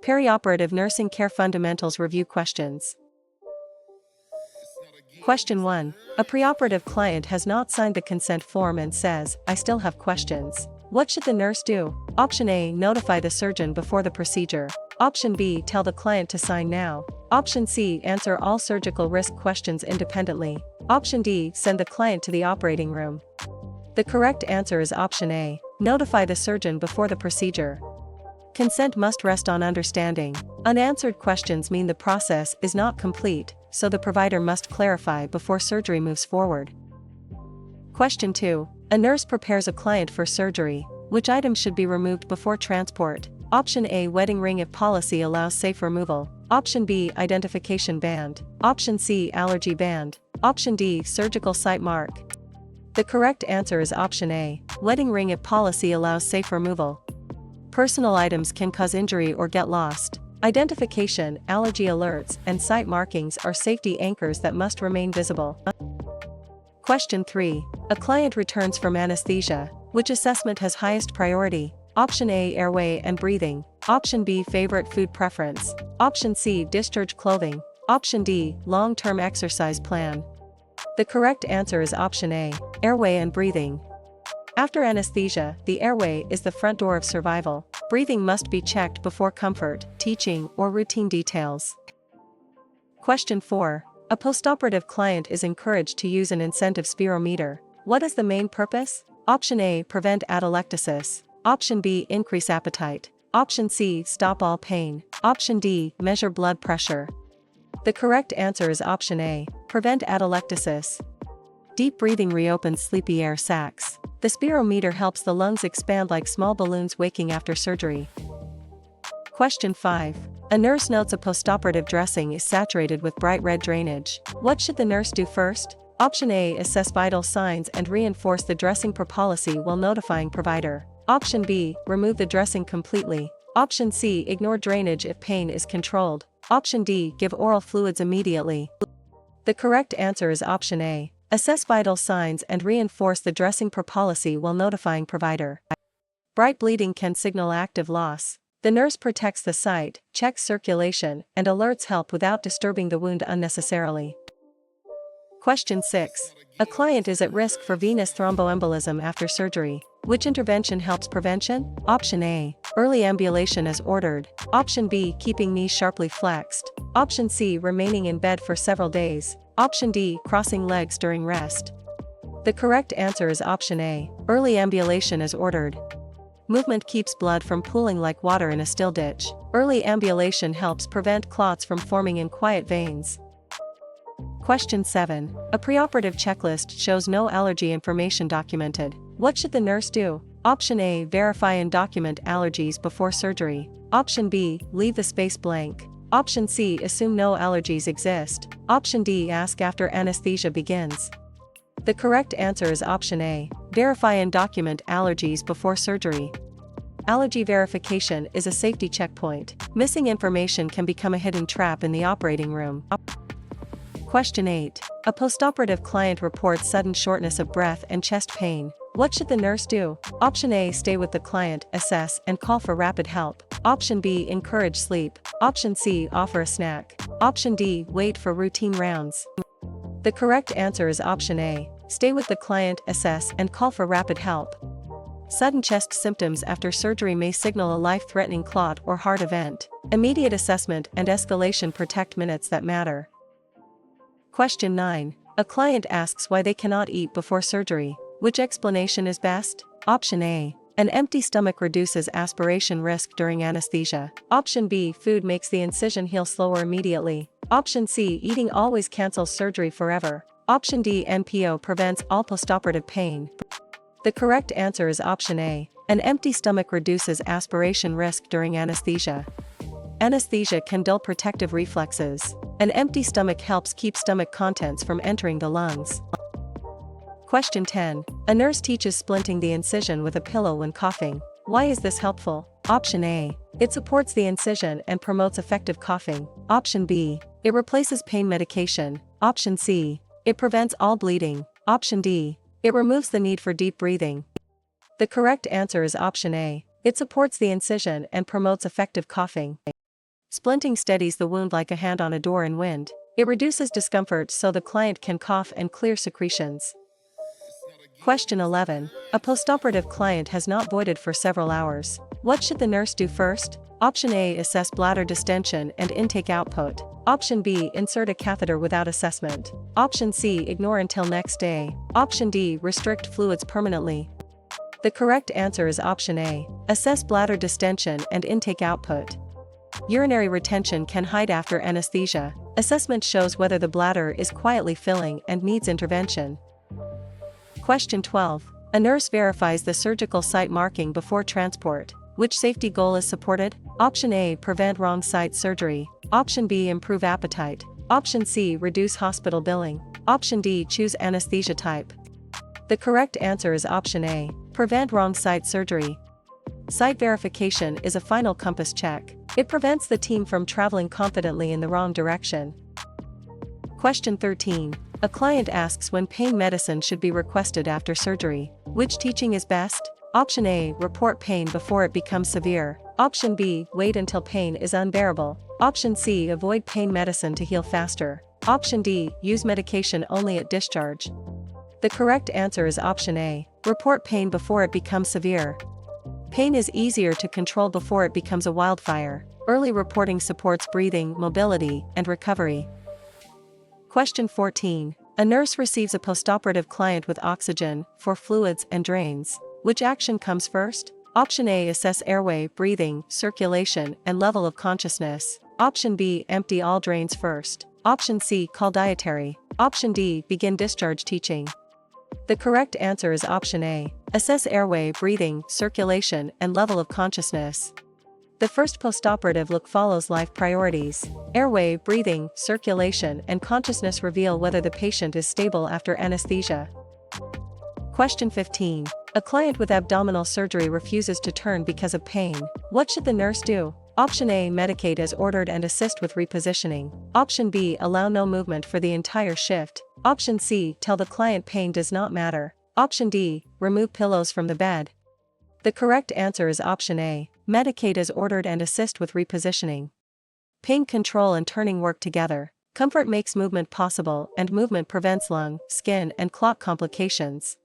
Perioperative Nursing Care Fundamentals Review Questions. Question 1. A preoperative client has not signed the consent form and says, "I still have questions." What should the nurse do? Option A. Notify the surgeon before the procedure. Option B. Tell the client to sign now. Option C. Answer all surgical risk questions independently. Option D. Send the client to the operating room. The correct answer is option A. Notify the surgeon before the procedure. Consent must rest on understanding. Unanswered questions mean the process is not complete, so the provider must clarify before surgery moves forward. Question 2. A nurse prepares a client for surgery. Which items should be removed before transport? Option A. Wedding ring if policy allows safe removal. Option B. Identification band. Option C. Allergy band. Option D. Surgical site mark. The correct answer is option A. Wedding ring if policy allows safe removal. Personal items can cause injury or get lost. Identification, allergy alerts, and site markings are safety anchors that must remain visible. Question 3. A client returns from anesthesia. Which assessment has highest priority? Option A. Airway and breathing. Option B. Favorite food preference. Option C. Discharge clothing. Option D. Long-term exercise plan. The correct answer is option A. Airway and breathing. After anesthesia, the airway is the front door of survival. Breathing must be checked before comfort, teaching, or routine details. Question 4. A postoperative client is encouraged to use an incentive spirometer. What is the main purpose? Option A. Prevent atelectasis. Option B. Increase appetite. Option C. Stop all pain. Option D. Measure blood pressure. The correct answer is option A. Prevent atelectasis. Deep breathing reopens sleepy air sacs. The spirometer helps the lungs expand like small balloons waking after surgery. Question 5. A nurse notes a postoperative dressing is saturated with bright red drainage. What should the nurse do first? Option A. Assess vital signs and reinforce the dressing per policy while notifying provider. Option B. Remove the dressing completely. Option C. Ignore drainage if pain is controlled. Option D. Give oral fluids immediately. The correct answer is option A. Assess vital signs and reinforce the dressing per policy while notifying provider. Bright bleeding can signal active loss. The nurse protects the site, checks circulation, and alerts help without disturbing the wound unnecessarily. Question 6. A client is at risk for venous thromboembolism after surgery. Which intervention helps prevention? Option A. Early ambulation as ordered. Option B. Keeping knees sharply flexed. Option C. Remaining in bed for several days. Option D. Crossing legs during rest. The correct answer is option A. Early ambulation as ordered. Movement keeps blood from pooling like water in a still ditch. Early ambulation helps prevent clots from forming in quiet veins. Question 7. A preoperative checklist shows no allergy information documented. What should the nurse do? Option A. Verify and document allergies before surgery. Option B. Leave the space blank. Option C. Assume no allergies exist. Option D. Ask after anesthesia begins. The correct answer is option A. Verify and document allergies before surgery. Allergy verification is a safety checkpoint. Missing information can become a hidden trap in the operating room. Question 8. A postoperative client reports sudden shortness of breath and chest pain. What should the nurse do? Option A. Stay with the client, assess, and call for rapid help. Option B. Encourage sleep. Option C. Offer a snack. Option D. Wait for routine rounds. The correct answer is option A. Stay with the client, assess, and call for rapid help. Sudden chest symptoms after surgery may signal a life-threatening clot or heart event. Immediate assessment and escalation protect minutes that matter. Question 9. A client asks why they cannot eat before surgery. Which explanation is best? Option A. An empty stomach reduces aspiration risk during anesthesia. Option B. Food makes the incision heal slower immediately. Option C. Eating always cancels surgery forever. Option D. NPO prevents all postoperative pain. The correct answer is option A. An empty stomach reduces aspiration risk during anesthesia. Anesthesia can dull protective reflexes. An empty stomach helps keep stomach contents from entering the lungs. Question 10. A nurse teaches splinting the incision with a pillow when coughing. Why is this helpful? Option A. It supports the incision and promotes effective coughing. Option B. It replaces pain medication. Option C. It prevents all bleeding. Option D. It removes the need for deep breathing. The correct answer is option A. It supports the incision and promotes effective coughing. Splinting steadies the wound like a hand on a door in wind. It reduces discomfort so the client can cough and clear secretions. Question 11. A postoperative client has not voided for several hours. What should the nurse do first? Option A. Assess bladder distension and intake output. Option B. Insert a catheter without assessment. Option C. Ignore until next day. Option D. Restrict fluids permanently. The correct answer is option A. Assess bladder distension and intake output. Urinary retention can hide after anesthesia. Assessment shows whether the bladder is quietly filling and needs intervention. Question 12. A nurse verifies the surgical site marking before transport. Which safety goal is supported? Option A. Prevent wrong site surgery. Option B. Improve appetite. Option C. Reduce hospital billing. Option D. Choose anesthesia type. The correct answer is option A. Prevent wrong site surgery. Site verification is a final compass check. It prevents the team from traveling confidently in the wrong direction. Question 13. A client asks when pain medicine should be requested after surgery. Which teaching is best? Option A. Report pain before it becomes severe. Option B. Wait until pain is unbearable. Option C. Avoid pain medicine to heal faster. Option D. Use medication only at discharge. The correct answer is option A. Report pain before it becomes severe. Pain is easier to control before it becomes a wildfire. Early reporting supports breathing, mobility, and recovery. Question 14. A nurse receives a postoperative client with oxygen for fluids and drains. Which action comes first? Option A. Assess airway, breathing, circulation, and level of consciousness. Option B. Empty all drains first. Option C. Call dietary. Option D. Begin discharge teaching. The correct answer is option A. Assess airway, breathing, circulation, and level of consciousness. The first postoperative look follows life priorities. Airway, breathing, circulation, and consciousness reveal whether the patient is stable after anesthesia. Question 15. A client with abdominal surgery refuses to turn because of pain. What should the nurse do? Option A. Medicate as ordered and assist with repositioning. Option B. Allow no movement for the entire shift. Option C. Tell the client pain does not matter. Option D. Remove pillows from the bed. The correct answer is option A. Medicate as ordered and assist with repositioning. Pain control and turning work together. Comfort makes movement possible, and movement prevents lung, skin, and clot complications.